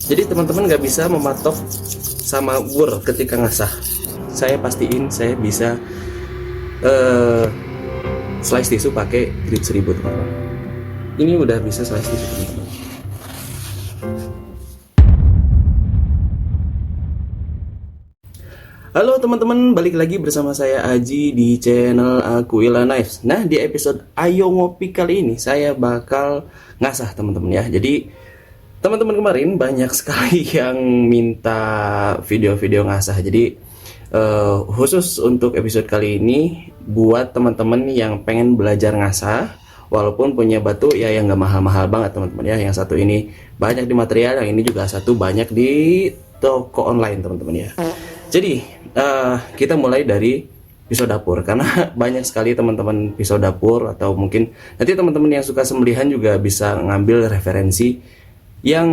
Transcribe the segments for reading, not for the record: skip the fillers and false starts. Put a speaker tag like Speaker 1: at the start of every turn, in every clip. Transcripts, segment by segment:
Speaker 1: Jadi teman-teman nggak bisa mematok sama bur ketika ngasah. Saya pastiin saya bisa slice tisu pakai grit 1000 teman-teman. Ini udah bisa slice tisu teman-teman. Halo teman-teman, balik lagi bersama saya Aji di channel Aquila Knives. Nah, di episode Ayo Ngopi kali ini saya bakal ngasah teman-teman ya. Jadi teman-teman kemarin banyak sekali yang minta video-video ngasah. Jadi khusus untuk episode kali ini buat teman-teman yang pengen belajar ngasah, walaupun punya batu ya yang nggak mahal-mahal banget teman-teman ya. Yang satu ini banyak di material, yang ini juga satu banyak di toko online teman-teman ya. Jadi kita mulai dari pisau dapur, karena banyak sekali teman-teman pisau dapur, atau mungkin nanti teman-teman yang suka sembelihan juga bisa ngambil referensi yang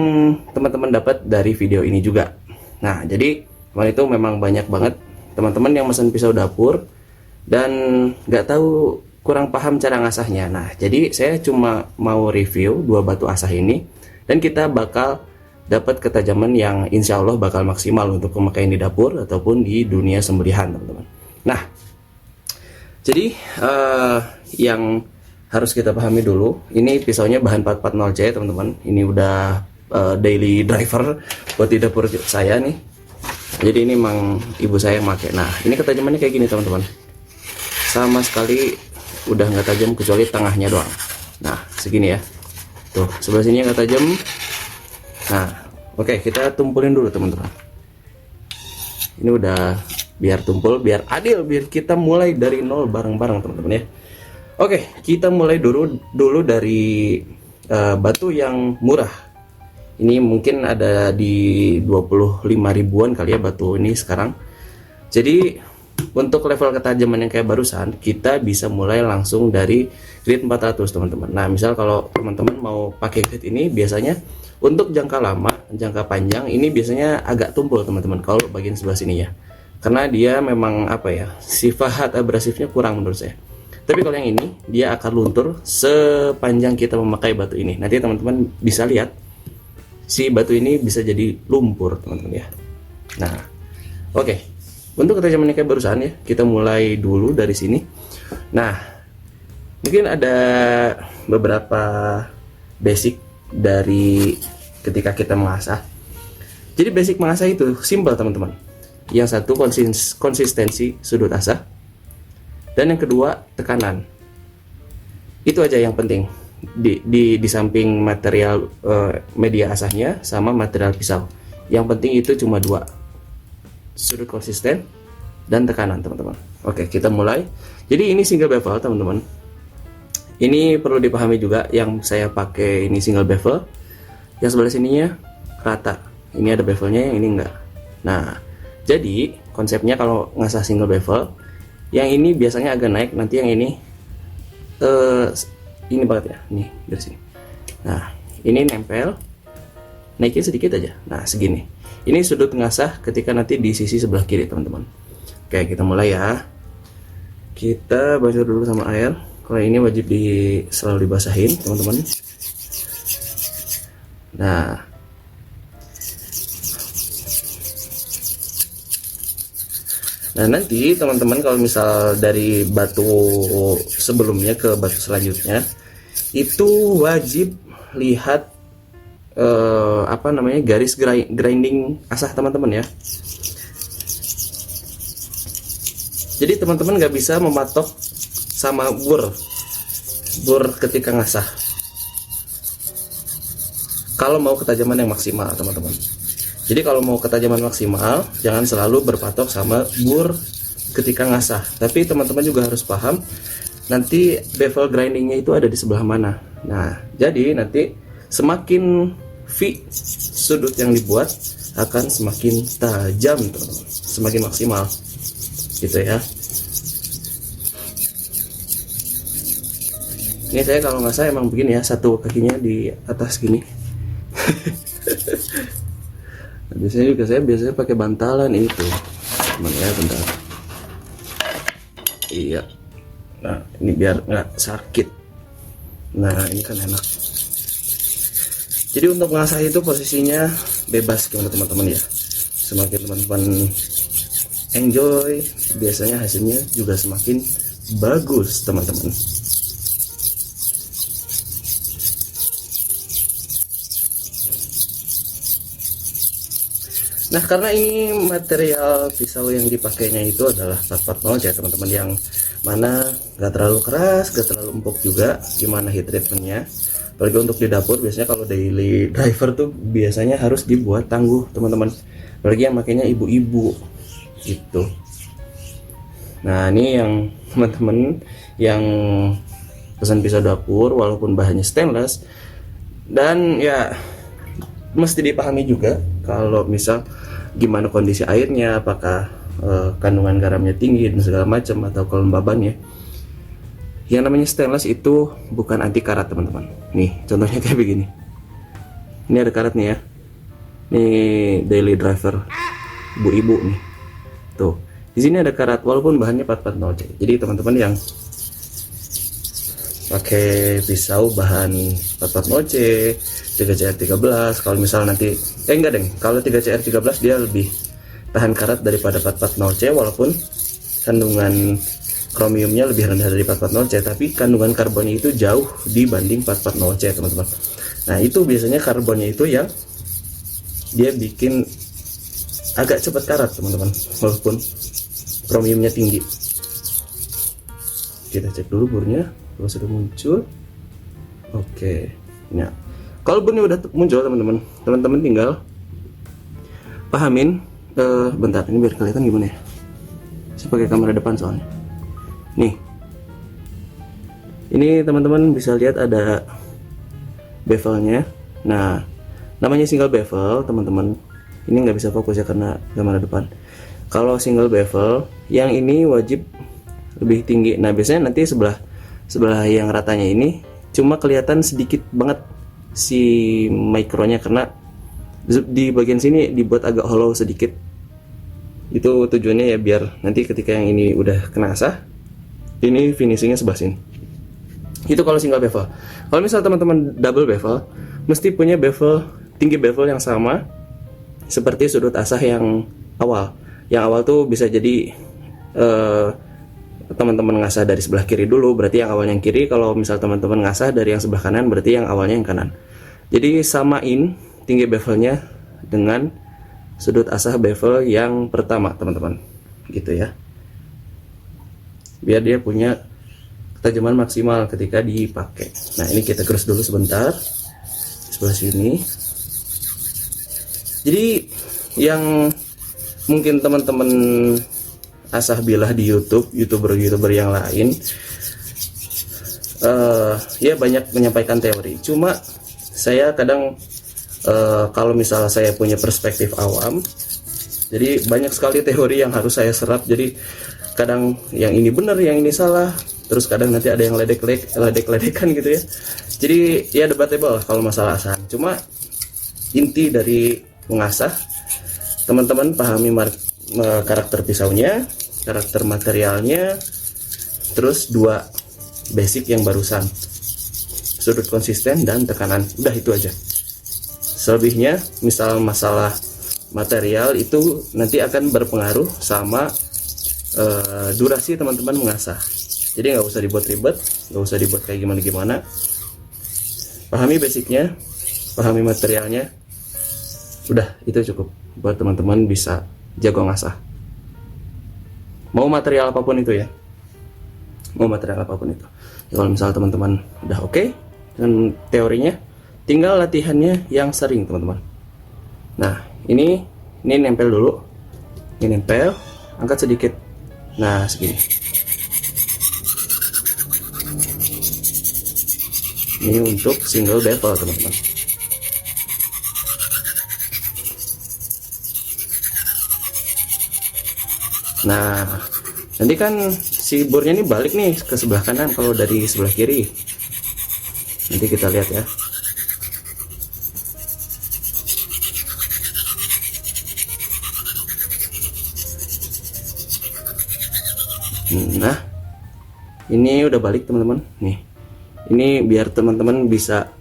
Speaker 1: teman-teman dapat dari video ini juga. Nah, jadi kemarin itu memang banyak banget teman-teman yang pesan pisau dapur dan nggak tahu, kurang paham cara ngasahnya. Nah, jadi saya cuma mau review dua batu asah ini, dan kita bakal dapat ketajaman yang insya Allah bakal maksimal untuk pemakaian di dapur ataupun di dunia sembelihan teman-teman. Nah, jadi yang harus kita pahami dulu, ini pisaunya bahan 440C teman-teman. Ini udah daily driver buat di dapur saya nih. Jadi ini emang ibu saya yang pakai. Nah, ini ketajamannya kayak gini teman-teman. Sama sekali udah nggak tajam kecuali tengahnya doang. Nah, segini ya. Tuh, sebelah sini nggak tajam. Nah, oke, kita tumpulin dulu teman-teman. Ini udah biar tumpul, biar adil, biar kita mulai dari nol bareng-bareng teman-teman ya. Oke, kita mulai dulu dari batu yang murah. Ini mungkin ada di 25 ribuan kali ya batu ini sekarang. Jadi untuk level ketajaman yang kayak barusan, kita bisa mulai langsung dari grit 400 teman-teman. Nah, misal kalau teman-teman mau pakai grit ini, biasanya untuk jangka lama, jangka panjang ini biasanya agak tumpul teman-teman kalau bagian sebelah sini ya. Karena dia memang apa ya, sifat abrasifnya kurang menurut saya. Tapi kalau yang ini dia akan luntur sepanjang kita memakai batu ini. Nanti teman-teman bisa lihat si batu ini bisa jadi lumpur teman-teman ya. Nah, oke. Untuk ketajaman kayak barusan ya, kita mulai dulu dari sini. Nah, mungkin ada beberapa basic dari ketika kita mengasah. Jadi basic mengasah itu simpel teman-teman. Yang satu konsistensi sudut asah, dan yang kedua tekanan. Itu aja yang penting di samping material media asahnya sama material pisau. Yang penting itu cuma dua, sudut konsisten dan tekanan teman-teman. Oke, kita mulai. Jadi ini single bevel teman-teman. Ini perlu dipahami juga, yang saya pakai ini single bevel, yang sebelah sininya rata. Ini ada bevelnya, yang ini enggak. Nah, jadi konsepnya kalau ngasah single bevel, yang ini biasanya agak naik, nanti yang ini ini banget ya, nih dari sini. Nah, ini nempel, naikin sedikit aja. Nah, segini. Ini sudut ngasah ketika nanti di sisi sebelah kiri teman-teman. Oke, kita mulai ya. Kita basuh dulu sama air. Kalau ini wajib selalu dibasahin teman-teman. Nah, nanti teman-teman kalau misal dari batu sebelumnya ke batu selanjutnya, itu wajib lihat apa namanya, garis grinding asah teman-teman ya. Jadi teman-teman nggak bisa mematok sama bur ketika ngasah kalau mau ketajaman yang maksimal teman-teman. Jadi kalau mau ketajaman maksimal, jangan selalu berpatok sama bur ketika ngasah. Tapi teman-teman juga harus paham nanti bevel grindingnya itu ada di sebelah mana. Nah, jadi nanti semakin V sudut yang dibuat akan semakin tajam teman-teman, semakin maksimal gitu ya. Ini saya kalau nggak salah emang begini ya, satu kakinya di atas gini. Nah, biasanya juga saya pakai bantalan itu teman ya, bentar. Iya, nah ini biar nggak sakit. Nah, ini kan enak. Jadi untuk ngasah itu posisinya bebas gimana teman-teman ya. Semakin teman-teman enjoy, biasanya hasilnya juga semakin bagus teman-teman. Nah, karena ini material pisau yang dipakainya itu adalah 440 ya teman-teman, yang mana gak terlalu keras, gak terlalu empuk juga. Gimana heat treatmentnya, apalagi untuk di dapur, biasanya kalau daily driver tuh biasanya harus dibuat tangguh teman-teman, apalagi yang makainya ibu-ibu gitu. Nah, ini yang teman-teman yang pesan pisau dapur walaupun bahannya stainless, dan ya mesti dipahami juga kalau misal gimana kondisi airnya, apakah kandungan garamnya tinggi dan segala macam, atau kelembabannya. Yang namanya stainless itu bukan anti karat teman-teman. Nih contohnya kayak begini, ini ada karat nih ya, ini daily driver ibu-ibu nih tuh, di sini ada karat walaupun bahannya 440C. Jadi teman-teman yang pakai pisau bahan 440C, 3CR13, kalau misal nanti enggak deng, kalau 3CR13 dia lebih tahan karat daripada 440C, walaupun kandungan kromiumnya lebih rendah dari 440C, tapi kandungan karbonnya itu jauh dibanding 440C teman-teman. Nah, itu biasanya karbonnya itu yang dia bikin agak cepat karat teman-teman, walaupun kromiumnya tinggi. Kita cek dulu burnya kalau sudah muncul. Oke, nah kalau burnya udah muncul teman-teman tinggal pahamin. Bentar, ini biar kelihatan gimana ya, saya pakai kamera depan soalnya. Nih, ini teman-teman bisa lihat ada bevelnya. Nah, namanya single bevel teman-teman. Ini nggak bisa fokus ya karena kamera depan. Kalau single bevel yang ini wajib lebih tinggi. Nah, biasanya nanti sebelah yang ratanya ini cuma kelihatan sedikit banget si mikronya, karena di bagian sini dibuat agak hollow sedikit. Itu tujuannya ya biar nanti ketika yang ini udah kena asah, ini finishingnya sebelah sini. Itu kalau single bevel. Kalau misal teman-teman double bevel, mesti punya tinggi bevel yang sama seperti sudut asah yang awal. Yang awal tuh bisa jadi teman-teman ngasah dari sebelah kiri dulu, berarti yang awalnya yang kiri. Kalau misal teman-teman ngasah dari yang sebelah kanan, berarti yang awalnya yang kanan. Jadi samain tinggi bevelnya dengan sudut asah bevel yang pertama teman-teman, gitu ya, biar dia punya ketajaman maksimal ketika dipakai. Nah, ini kita gerus dulu sebentar sebelah sini. Jadi yang mungkin teman-teman asah bilah di YouTube, youtuber yang lain, ya banyak menyampaikan teori. Cuma saya kadang kalau misalnya saya punya perspektif awam, jadi banyak sekali teori yang harus saya serap. Jadi kadang yang ini benar, yang ini salah, terus kadang nanti ada yang ledek-ledekan gitu ya. Jadi ya debatable kalau masalah asahan. Cuma inti dari mengasah, teman-teman pahami karakter pisaunya, karakter materialnya, terus dua basic yang barusan, sudut konsisten dan tekanan. Udah itu aja. Selebihnya misal masalah material itu nanti akan berpengaruh sama durasi teman-teman mengasah. Jadi nggak usah dibuat ribet, nggak usah dibuat kayak gimana-gimana. Pahami basicnya, pahami materialnya, udah itu cukup buat teman-teman bisa jago ngasah. Mau material apapun itu ya, mau material apapun itu. Ya, kalau misal teman-teman udah oke dengan teorinya, tinggal latihannya yang sering teman-teman. Nah, ini nempel dulu, ini nempel, angkat sedikit. Nah, segini. Ini untuk single bevel teman-teman. Nah, nanti kan si bornya ini balik nih ke sebelah kanan kalau dari sebelah kiri. Nanti kita lihat ya. Nah, ini udah balik teman-teman. Nih, ini biar teman-teman bisa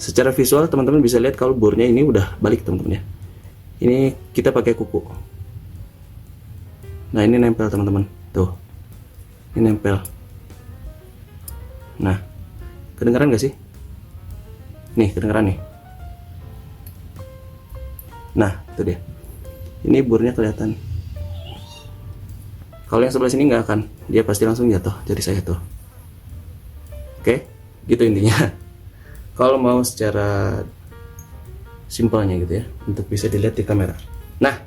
Speaker 1: secara visual teman-teman bisa lihat kalau bornya ini udah balik teman-teman ya. Ini kita pakai kuku. Nah ini nempel teman-teman, tuh, ini nempel. Nah, kedengeran gak sih? Nih, kedengeran nih. Nah, itu dia. Ini bornya kelihatan. Kalau yang sebelah sini nggak akan, dia pasti langsung jatuh. Jadi saya tuh. Oke, gitu intinya. Kalau mau secara simpelnya gitu ya, untuk bisa dilihat di kamera. Nah,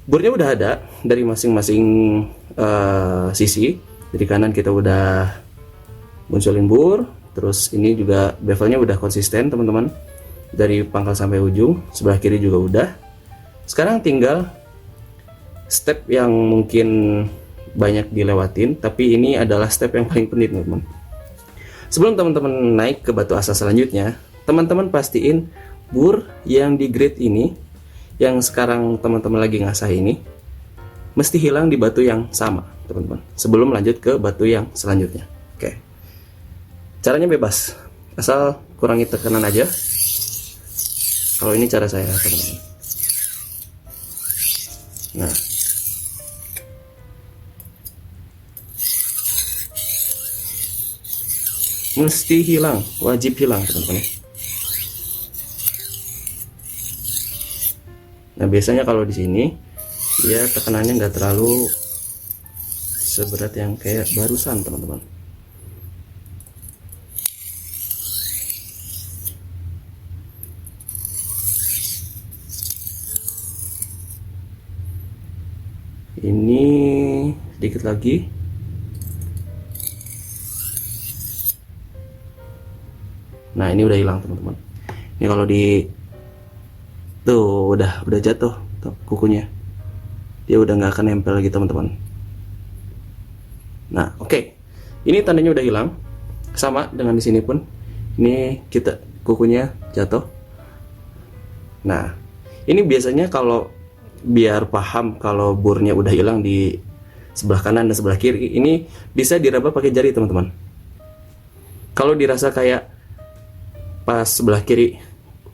Speaker 1: bornya udah ada dari masing-masing sisi. Dari kanan kita udah munculin bor, terus ini juga bevelnya udah konsisten teman-teman, dari pangkal sampai ujung. Sebelah kiri juga udah. Sekarang tinggal step yang mungkin banyak dilewatin, tapi ini adalah step yang paling penting teman-teman. Sebelum teman-teman naik ke batu asa selanjutnya, teman-teman pastiin bor yang di grade ini, yang sekarang teman-teman lagi ngasah ini, mesti hilang di batu yang sama teman-teman, sebelum lanjut ke batu yang selanjutnya. Oke, caranya bebas, asal kurangi tekanan aja. Kalau ini cara saya teman-teman. Nah, mesti hilang, wajib hilang teman-teman. Nah biasanya kalau di sini dia tekanannya nggak terlalu seberat yang kayak barusan teman-teman. Ini sedikit lagi. Nah ini udah hilang teman-teman. Ini kalau di tuh udah jatuh tuh kukunya, dia udah nggak akan nempel lagi teman-teman. Nah oke, ini tandanya udah hilang. Sama dengan di sini pun, ini kita kukunya jatuh. Nah ini biasanya kalau biar paham kalau bornya udah hilang di sebelah kanan dan sebelah kiri, ini bisa diraba pakai jari teman-teman. Kalau dirasa kayak pas sebelah kiri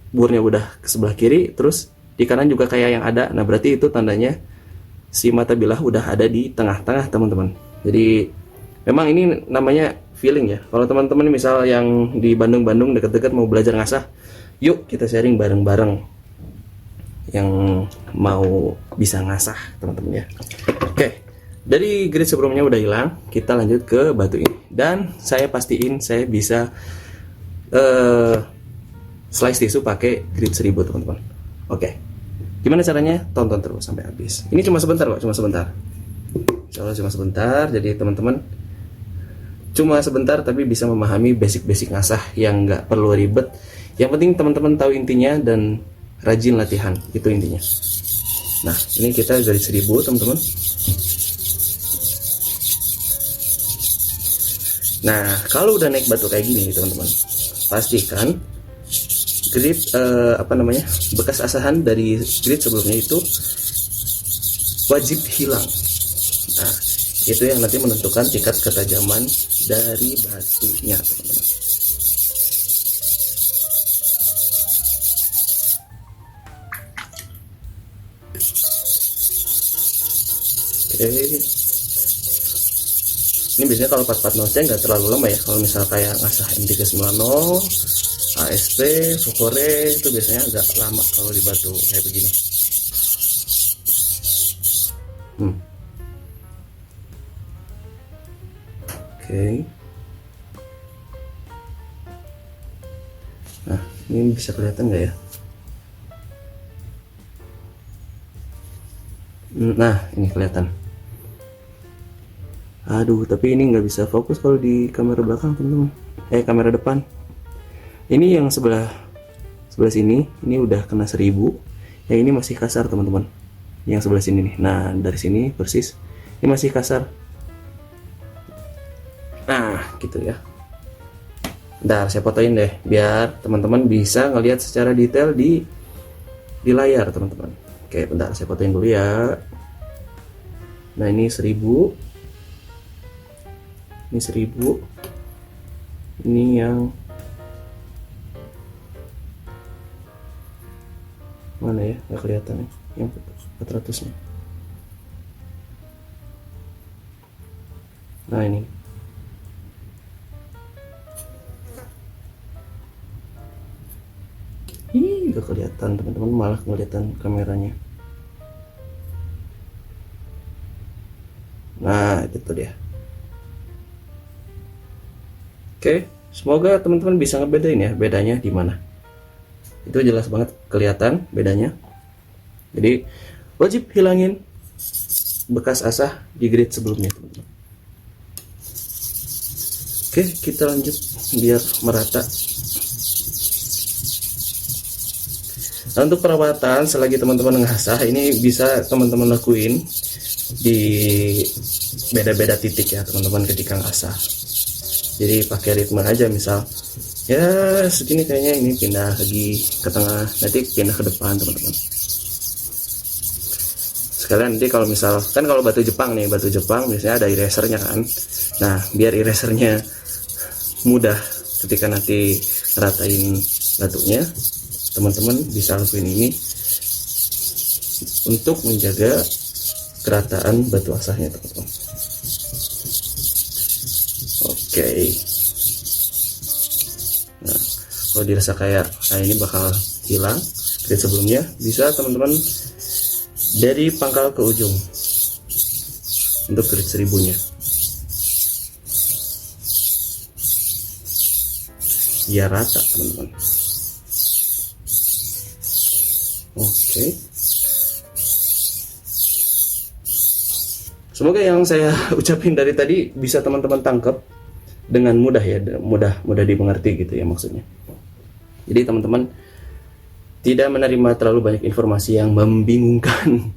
Speaker 1: bornya udah ke sebelah kiri, terus di kanan juga kayak yang ada, nah berarti itu tandanya si mata bilah udah ada di tengah-tengah teman-teman. Jadi memang ini namanya feeling ya. Kalau teman-teman misal yang di Bandung deket-deket mau belajar ngasah, yuk kita sharing bareng-bareng yang mau bisa ngasah teman-teman ya. Oke, dari grid sebelumnya udah hilang, kita lanjut ke batu ini. Dan saya pastiin saya bisa slice tisu pakai grid 1000 teman-teman. Oke, gimana caranya? Tonton terus sampai habis. Ini cuma sebentar kok, cuma sebentar. Insyaallah cuma sebentar. Jadi teman-teman cuma sebentar tapi bisa memahami basic-basic ngasah yang nggak perlu ribet. Yang penting teman-teman tahu intinya dan rajin latihan, itu intinya. Nah ini kita garis 1000 teman-teman. Nah kalau udah naik batu kayak gini teman-teman, pastikan grid bekas asahan dari grid sebelumnya itu wajib hilang. Nah itu yang nanti menentukan tingkat ketajaman dari batunya teman-teman. Ini biasanya kalau part-part notch nggak terlalu lama ya. Kalau misal kayak ngasah M390, ASP, Fukore itu biasanya agak lama kalau di batu kayak begini. Oke. Nah ini bisa kelihatan nggak ya? Nah ini kelihatan. Aduh, tapi ini nggak bisa fokus kalau di kamera belakang teman-teman. Kamera depan. Ini yang sebelah sini, ini udah kena 1000. Yang ini masih kasar teman-teman. Yang sebelah sini nih. Nah dari sini persis, ini masih kasar. Nah gitu ya. Bentar, saya fotoin deh, biar teman-teman bisa ngelihat secara detail di layar teman-teman. Oke, bentar, saya fotoin dulu ya. Nah ini 1000. Ini 1000. Ini yang Mana ya, nggak kelihatan nih yang 400 nya. Nah ini. Ih, nggak kelihatan teman-teman, malah kelihatan kameranya. Nah itu dia. Oke, semoga teman-teman bisa ngebedain ya bedanya di mana. Itu jelas banget kelihatan bedanya. Jadi wajib hilangin bekas asah di grid sebelumnya teman-teman. Oke, kita lanjut biar merata. Nah, untuk perawatan selagi teman-teman ngasah ini bisa teman-teman lakuin di beda-beda titik ya teman-teman ketika ngasah. Jadi pakai ritme aja, misal ya segini kayaknya ini pindah lagi ke tengah, nanti pindah ke depan teman-teman. Sekalian nanti kalau misal kan kalau batu Jepang nih, batu Jepang biasanya ada erasernya kan. Nah biar erasernya mudah ketika nanti ratain batunya, teman-teman bisa lakuin ini untuk menjaga kerataan batu asahnya teman-teman. Oke. Nah, kalau dirasa kayak ini bakal hilang grid sebelumnya, bisa teman-teman dari pangkal ke ujung untuk grid 1000-nya. Ya rata teman-teman. Oke. Semoga yang saya ucapin dari tadi bisa teman-teman tangkap dengan mudah ya, mudah dimengerti gitu ya maksudnya. Jadi teman-teman tidak menerima terlalu banyak informasi yang membingungkan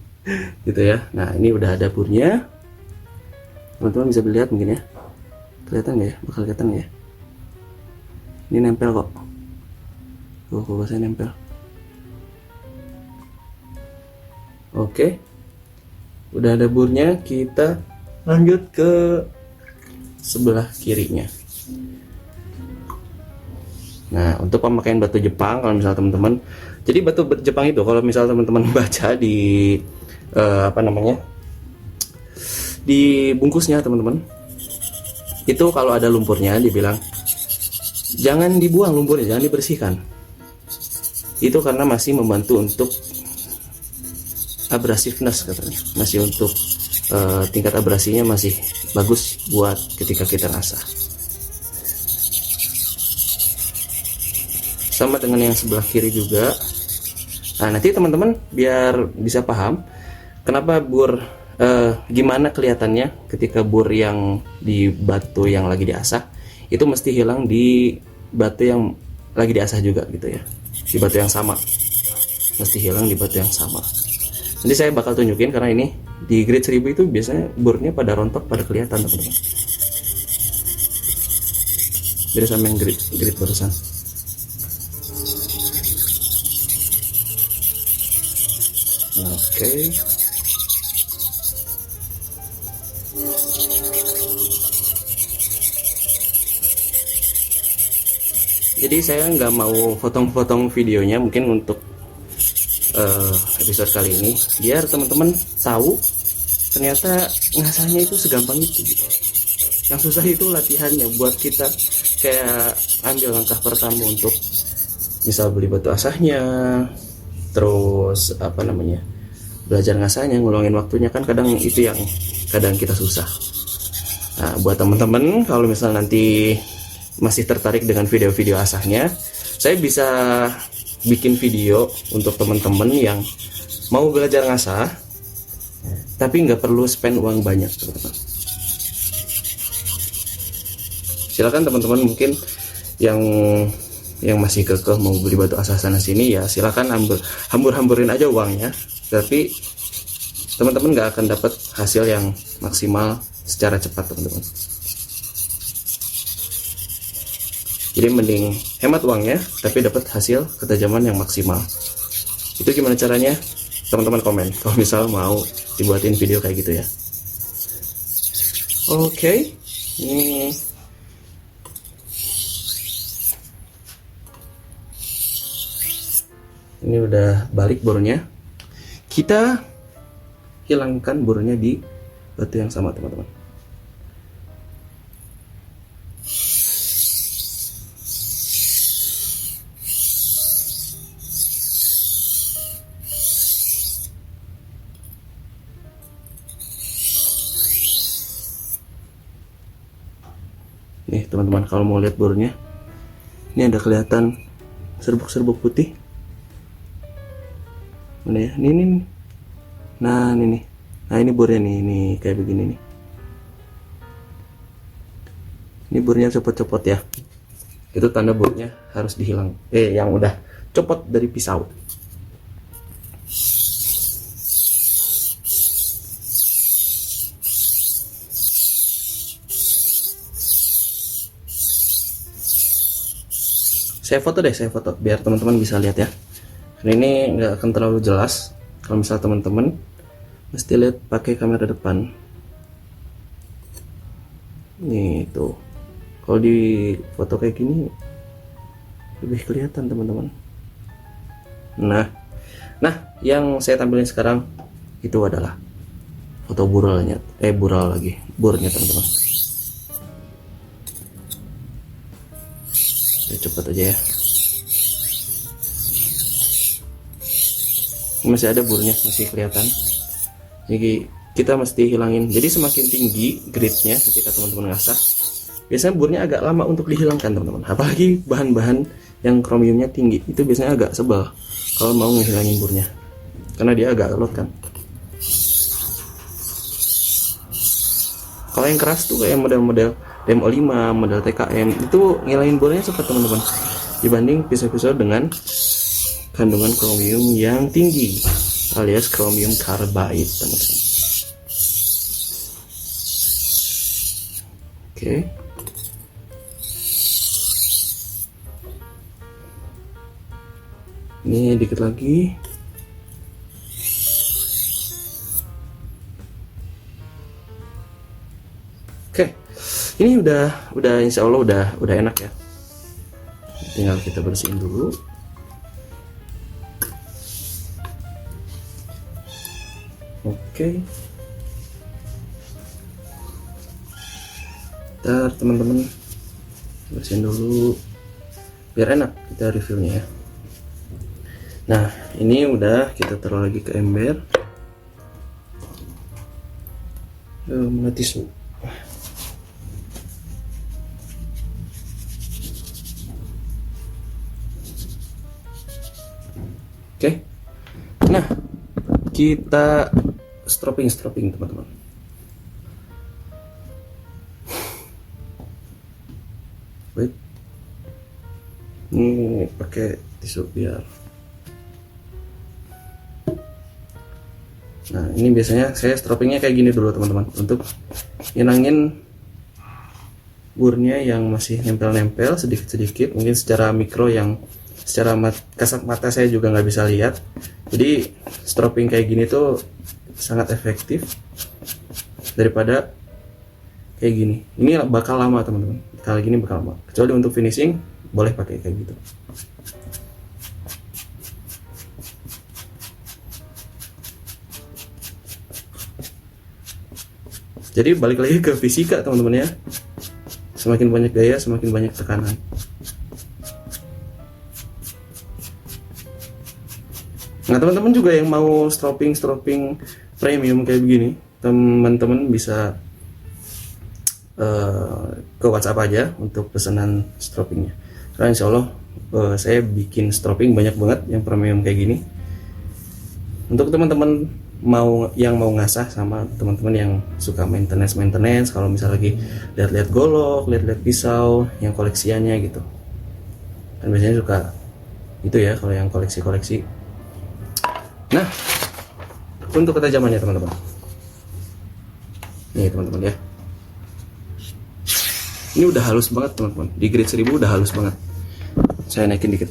Speaker 1: gitu ya. Nah ini udah ada dapurnya, teman-teman bisa lihat mungkin ya, kelihatan nggak ya, bakal kelihatan nggak ya, ini nempel kok, kok saya nempel. Oke, udah ada burnya, kita lanjut ke sebelah kirinya. Nah untuk pemakaian batu Jepang, kalau misal teman-teman, jadi batu Jepang itu kalau misal teman-teman baca di di bungkusnya teman-teman, itu kalau ada lumpurnya dibilang jangan dibuang lumpurnya, jangan dibersihkan. Itu karena masih membantu untuk abrasiveness katanya, masih untuk tingkat abrasinya masih bagus buat ketika kita ngasah. Sama dengan yang sebelah kiri juga. Nah nanti teman-teman biar bisa paham kenapa bur gimana kelihatannya ketika bur yang di batu yang lagi diasah itu mesti hilang di batu yang lagi diasah juga gitu ya, di batu yang sama mesti hilang di batu yang sama. Nanti saya bakal tunjukin karena ini di grid 1000 itu biasanya burnya pada rontok, pada kelihatan teman-teman. Beda sama yang grid barusan. Oke. Jadi saya nggak mau potong-potong videonya mungkin untuk episode kali ini, biar teman-teman tahu ternyata ngasahnya itu segampang itu gitu. Yang susah itu latihannya, buat kita kayak ambil langkah pertama untuk misal beli batu asahnya, terus belajar ngasahnya, ngulangin waktunya, kan kadang itu yang kadang kita susah. Nah buat teman-teman kalau misal nanti masih tertarik dengan video-video asahnya, saya bisa bikin video untuk teman-teman yang mau belajar ngasah tapi nggak perlu spend uang banyak teman-teman. Silakan teman-teman mungkin yang masih kekeh mau beli batu asah sana sini, ya silakan hambur-hamburin aja uangnya, tapi teman-teman nggak akan dapat hasil yang maksimal secara cepat teman-teman. Jadi mending hemat uangnya tapi dapat hasil ketajaman yang maksimal. Itu gimana caranya? Teman-teman komen kalau misal mau dibuatin video kayak gitu ya. Oke. Ini Ini udah balik bornya. Kita hilangkan bornya di batu yang sama teman-teman. Nih teman-teman, kalau mau lihat bornya, ini ada kelihatan serbuk-serbuk putih. Mana ya? Ini. Nah, ini nih. Nah, ini bornya nih, ini kayak begini nih. Ini bornya copot-copot ya. Itu tanda bornya harus dihilang. Yang udah copot dari pisau. Saya foto biar teman-teman bisa lihat ya. Ini nggak akan terlalu jelas kalau misal teman-teman mesti lihat pakai kamera depan. Nih tuh, kalau di foto kayak gini lebih kelihatan teman-teman. Nah, yang saya tampilin sekarang itu adalah foto buralnya, bornya teman-teman. Cepat aja ya. Masih ada bornya, masih kelihatan. Jadi kita mesti hilangin. Jadi semakin tinggi gridnya ketika teman-teman ngasah, biasanya bornya agak lama untuk dihilangkan teman-teman. Apalagi bahan-bahan yang kromiumnya tinggi, itu biasanya agak sebel kalau mau ngehilangin bornya, karena dia agak alot kan. Kalau yang keras tuh kayak model-model DMO5, model TKM, itu ngilangin bornya cepat teman-teman, dibanding pisau-pisau dengan kandungan kromium yang tinggi alias kromium carbide teman-teman. Oke. Ini dikit lagi. Oke. Ini udah insya Allah udah enak ya. Tinggal kita bersihin dulu. Oke. Ntar teman-teman bersihin dulu biar enak kita reviewnya ya. Nah, ini udah kita taruh lagi ke ember. Mana tisu? Oke. Nah, kita stropping teman-teman. Wait. Ini pakai tisu biar. Nah, ini biasanya saya stroppingnya kayak gini dulu teman-teman, untuk ngilangin burnya yang masih nempel-nempel sedikit-sedikit, mungkin secara mikro yang secara kasat mata saya juga nggak bisa lihat. Jadi stropping kayak gini tuh sangat efektif daripada kayak gini. Ini bakal lama teman-teman, kali gini bakal lama, kecuali untuk finishing boleh pakai kayak gitu. Jadi balik lagi ke fisika teman-teman ya, semakin banyak gaya semakin banyak tekanan. Nah, teman-teman juga yang mau stropping premium kayak begini, teman-teman bisa ke WhatsApp aja untuk pesanan stroppingnya. Karena insya Allah saya bikin stropping banyak banget yang premium kayak gini. Untuk teman-teman yang mau ngasah sama teman-teman yang suka maintenance, kalau misal lagi lihat-lihat golok, lihat-lihat pisau yang koleksiannya gitu. Kan biasanya suka itu ya kalau yang koleksi. Nah, untuk ketajamannya teman-teman. Nih teman-teman ya. Ini udah halus banget teman-teman. Di grade 1000 udah halus banget. Saya naikin dikit.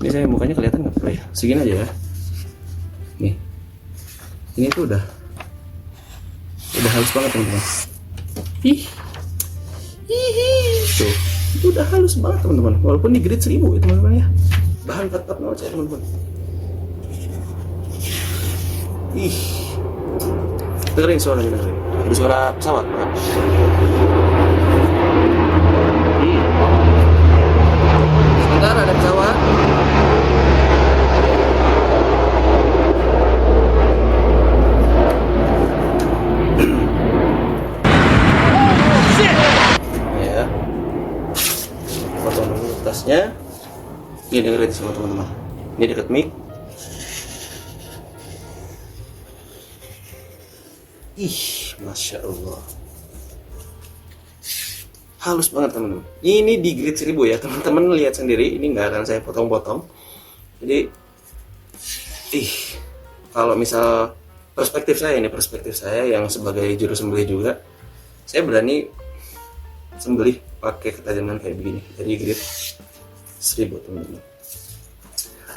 Speaker 1: Ini saya mukanya kelihatan nggak? Oh ya, segini aja ya. Nih. Ini tuh udah halus banget teman-teman. Tuh, itu udah halus banget teman-teman. Walaupun di grade 1000 ya teman-teman ya. bahan 440 saya teman-teman. Ih, dengerin suaranya, dengerin. Ada suara pesawat. Sebentar, ada pesawat. Ya, potong dulu tasnya. Ini dengerin sama teman-teman. Ini dekat mic. Ih, masya Allah, halus banget teman-teman. Ini di grid 1000 ya teman-teman, lihat sendiri. Ini nggak akan saya potong-potong. Jadi, kalau misal perspektif saya yang sebagai juru sembelih juga, saya berani sembelih pakai ketajaman kayak begini. Jadi grid 1000 teman-teman.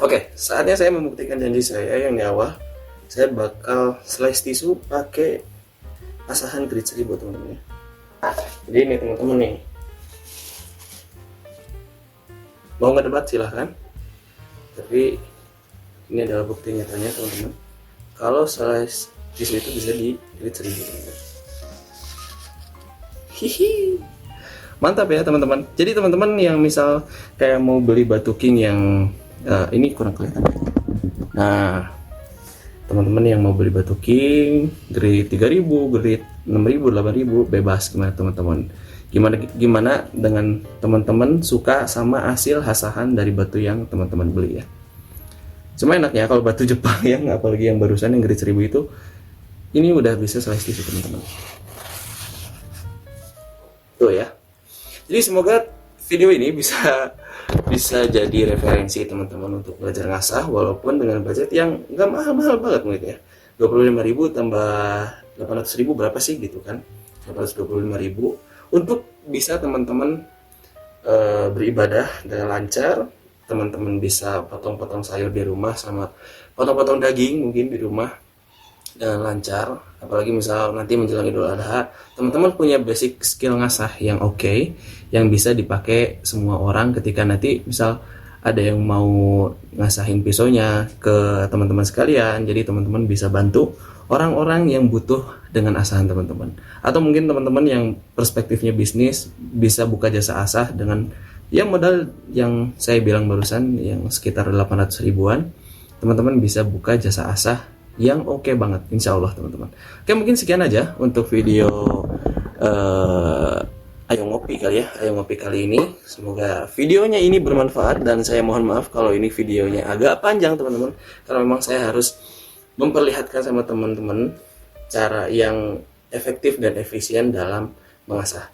Speaker 1: Oke, saatnya saya membuktikan janji saya yang di awal. Saya bakal slice tisu pakai asahan grid 1000 teman-teman ya. Jadi ini teman-teman nih, mau ngedebat silahkan, tapi ini adalah bukti nyatanya teman-teman, kalau slice tisu itu bisa di grid 1000 teman-teman. Hihi, mantap ya teman-teman. Jadi teman-teman yang misal kayak mau beli batu king yang ini kurang kelihatan. Nah, teman-teman yang mau beli batu king grade 3000, grade 6000, 8000, bebas. Gimana teman-teman? Gimana dengan teman-teman suka sama hasil hasahan dari batu yang teman-teman beli ya? Cuma enaknya kalau batu Jepang yang apalagi yang barusan yang grade 1000 itu, ini udah bisa slice tisu teman-teman. Tuh ya. Jadi semoga video ini bisa jadi referensi teman-teman untuk belajar ngasah, walaupun dengan budget yang nggak mahal-mahal banget mungkin ya. 25.000 tambah 800.000 berapa sih gitu kan? 825.000 untuk bisa teman-teman beribadah dengan lancar. Teman-teman bisa potong-potong sayur di rumah sama potong-potong daging mungkin di rumah dengan lancar. Apalagi misal nanti menjelang Idul Adha, teman-teman punya basic skill ngasah yang oke, yang bisa dipakai semua orang ketika nanti misal ada yang mau ngasahin pisaunya ke teman-teman sekalian. Jadi teman-teman bisa bantu orang-orang yang butuh dengan asahan teman-teman. Atau mungkin teman-teman yang perspektifnya bisnis bisa buka jasa asah dengan yang modal yang saya bilang barusan yang sekitar 800 ribuan. Teman-teman bisa buka jasa asah yang oke banget, insya Allah teman-teman. Oke, mungkin sekian aja untuk video Ayo Ngopi kali ya, Ayo Ngopi kali ini. Semoga videonya ini bermanfaat, dan saya mohon maaf kalau ini videonya agak panjang teman-teman, karena memang saya harus memperlihatkan sama teman-teman cara yang efektif dan efisien dalam mengasah.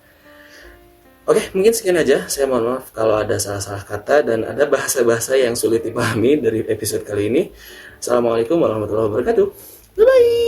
Speaker 1: Oke, mungkin sekian aja. Saya mohon maaf kalau ada salah-salah kata dan ada bahasa-bahasa yang sulit dipahami dari episode kali ini. Assalamualaikum warahmatullahi wabarakatuh. Bye-bye.